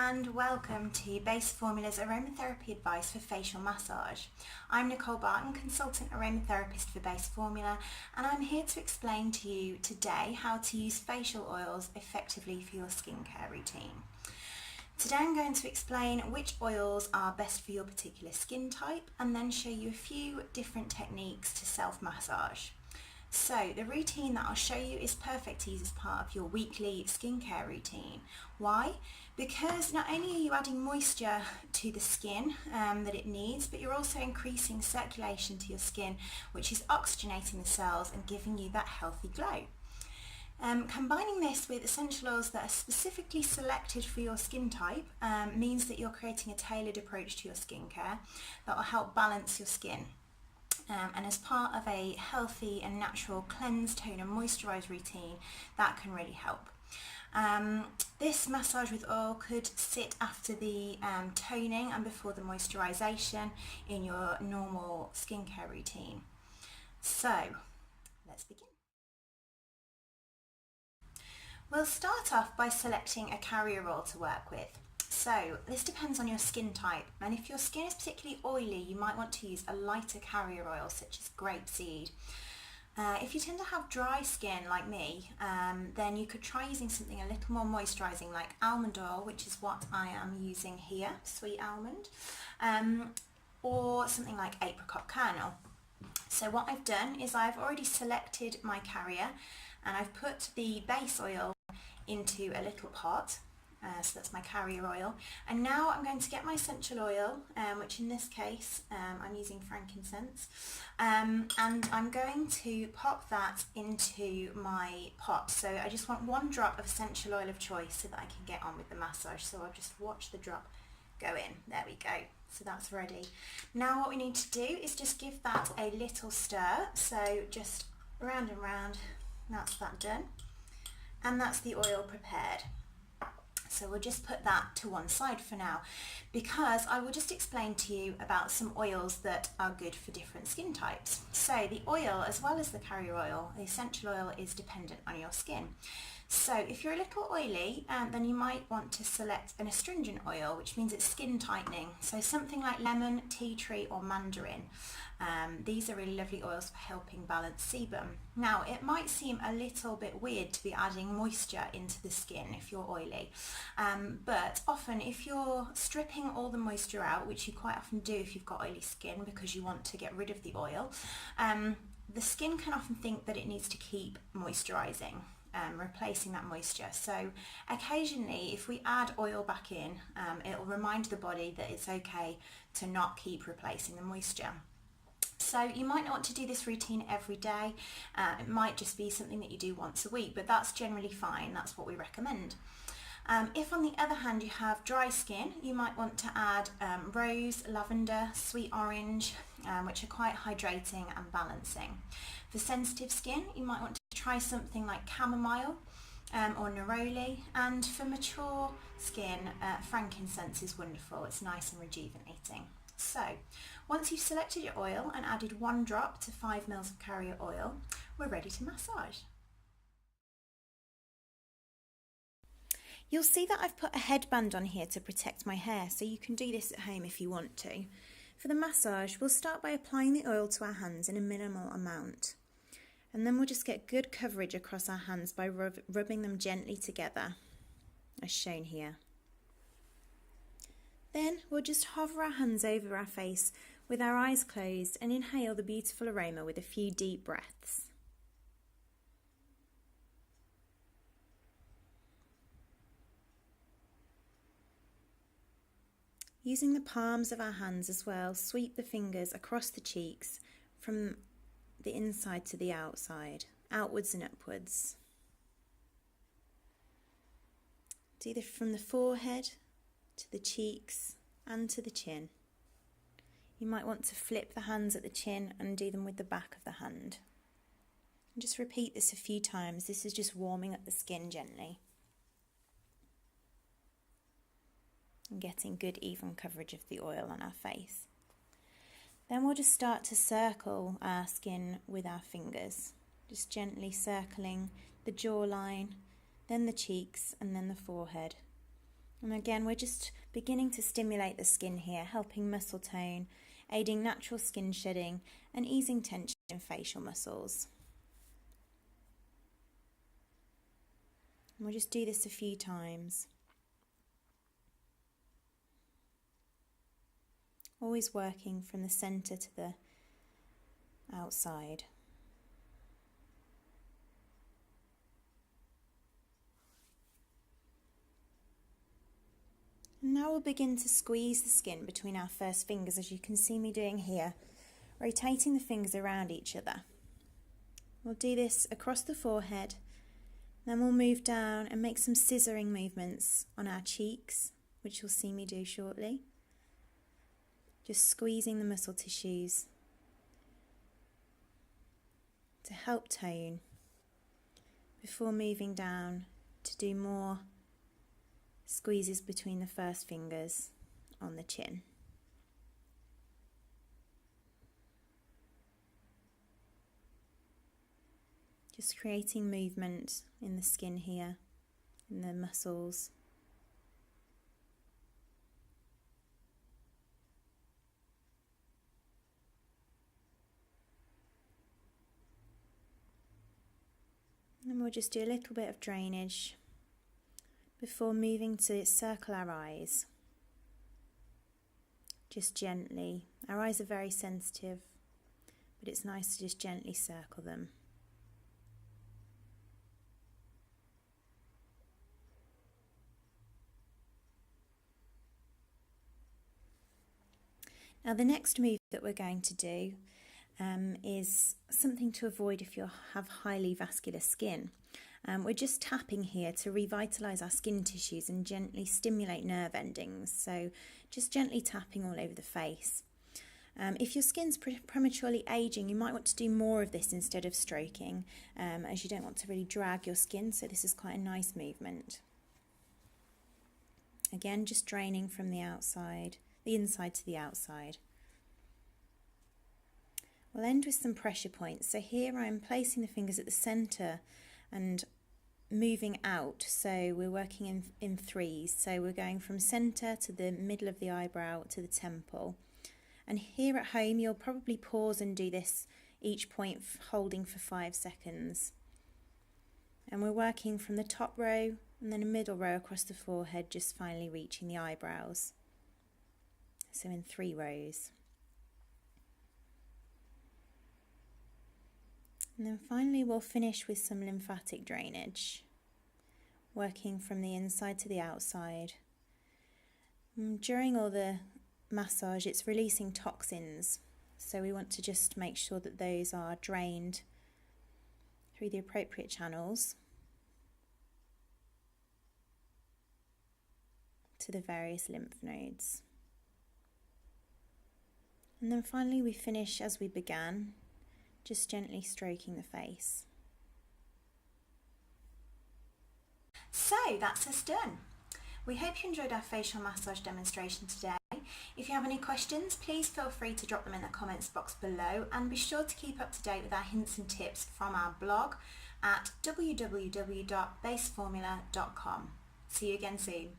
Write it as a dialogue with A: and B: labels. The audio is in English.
A: and welcome to Base Formula's aromatherapy advice for facial massage. I'm Nicole Barton, consultant aromatherapist for Base Formula, and I'm here to explain to you today how to use facial oils effectively for your skincare routine. Today I'm going to explain which oils are best for your particular skin type and then show you a few different techniques to self-massage. So the routine that I'll show you is perfect to use as part of your weekly skincare routine. Why? Because not only are you adding moisture to the skin that it needs, but you're also increasing circulation to your skin, which is oxygenating the cells and giving you that healthy glow. Combining this with essential oils that are specifically selected for your skin type means that you're creating a tailored approach to your skincare that will help balance your skin. And as part of a healthy and natural cleanse, tone and moisturise routine, that can really help. This massage with oil could sit after the toning and before the moisturisation in your normal skincare routine. So let's begin. We'll start off by selecting a carrier oil to work with. So this depends on your skin type, and if your skin is particularly oily, you might want to use a lighter carrier oil such as grapeseed. If you tend to have dry skin like me, then you could try using something a little more moisturising like almond oil, which is what I am using here, sweet almond, or something like apricot kernel. So what I've done is I've already selected my carrier and I've put the base oil into a little pot. So that's my carrier oil, and now I'm going to get my essential oil, which in this case I'm using frankincense, and I'm going to pop that into my pot. So I just want one drop of essential oil of choice so that I can get on with the massage. So I'll just watch the drop go in. There we go. So that's ready. Now what we need to do is just give that a little stir. So just round and round. That's that done, and that's the oil prepared. So we'll just put that to one side for now, because I will just explain to you about some oils that are good for different skin types. So the oil, as well as the carrier oil, the essential oil, is dependent on your skin. So if you're a little oily, then you might want to select an astringent oil, which means it's skin tightening. So something like lemon, tea tree or mandarin. These are really lovely oils for helping balance sebum. Now it might seem a little bit weird to be adding moisture into the skin if you're oily, but often if you're stripping all the moisture out, which you quite often do if you've got oily skin because you want to get rid of the oil, the skin can often think that it needs to keep moisturising. Replacing that moisture. So occasionally if we add oil back in, it will remind the body that it's okay to not keep replacing the moisture. So you might not want to do this routine every day. It might just be something that you do once a week, but that's generally fine. That's what we recommend. If on the other hand you have dry skin, you might want to add rose, lavender, sweet orange, which are quite hydrating and balancing. For sensitive skin, you might want to try something like chamomile or neroli, and for mature skin, frankincense is wonderful. It's nice and rejuvenating. So once you've selected your oil and added 1 drop to 5 ml of carrier oil, we're ready to massage. You'll see that I've put a headband on here to protect my hair, so you can do this at home if you want to. For the massage, we'll start by applying the oil to our hands in a minimal amount. And then we'll just get good coverage across our hands by rubbing them gently together, as shown here. Then we'll just hover our hands over our face with our eyes closed and inhale the beautiful aroma with a few deep breaths. Using the palms of our hands as well, sweep the fingers across the cheeks from the inside to the outside, outwards and upwards. Do this from the forehead to the cheeks and to the chin. You might want to flip the hands at the chin and do them with the back of the hand. And just repeat this a few times. This is just warming up the skin gently and getting good even coverage of the oil on our face. Then we'll just start to circle our skin with our fingers, just gently circling the jawline, then the cheeks and then the forehead. And again, we're just beginning to stimulate the skin here, helping muscle tone, aiding natural skin shedding and easing tension in facial muscles. And we'll just do this a few times. Always working from the centre to the outside. And now we'll begin to squeeze the skin between our first fingers, as you can see me doing here, rotating the fingers around each other. We'll do this across the forehead, then we'll move down and make some scissoring movements on our cheeks, which you'll see me do shortly. Just squeezing the muscle tissues to help tone before moving down to do more squeezes between the first fingers on the chin. Just creating movement in the skin here, in the muscles. And we'll just do a little bit of drainage before moving to circle our eyes. Just gently. Our eyes are very sensitive, but it's nice to just gently circle them. Now the next move that we're going to do is something to avoid if you have highly vascular skin. We're just tapping here to revitalise our skin tissues and gently stimulate nerve endings, so just gently tapping all over the face. If your skin's prematurely ageing, you might want to do more of this instead of stroking, as you don't want to really drag your skin, so this is quite a nice movement. Again, just draining from the outside, the inside to the outside. We'll end with some pressure points. So here I'm placing the fingers at the centre and moving out, so we're working in threes. So we're going from centre to the middle of the eyebrow to the temple. And here at home you'll probably pause and do this each point holding for 5 seconds. And we're working from the top row and then a middle row across the forehead, just finally reaching the eyebrows. So in 3 rows. And then finally we'll finish with some lymphatic drainage, working from the inside to the outside. During all the massage it's releasing toxins, so we want to just make sure that those are drained through the appropriate channels to the various lymph nodes. And then finally we finish as we began, just gently stroking the face. So that's us done. We hope you enjoyed our facial massage demonstration today. If you have any questions, please feel free to drop them in the comments box below, and be sure to keep up to date with our hints and tips from our blog at www.baseformula.com. See you again soon.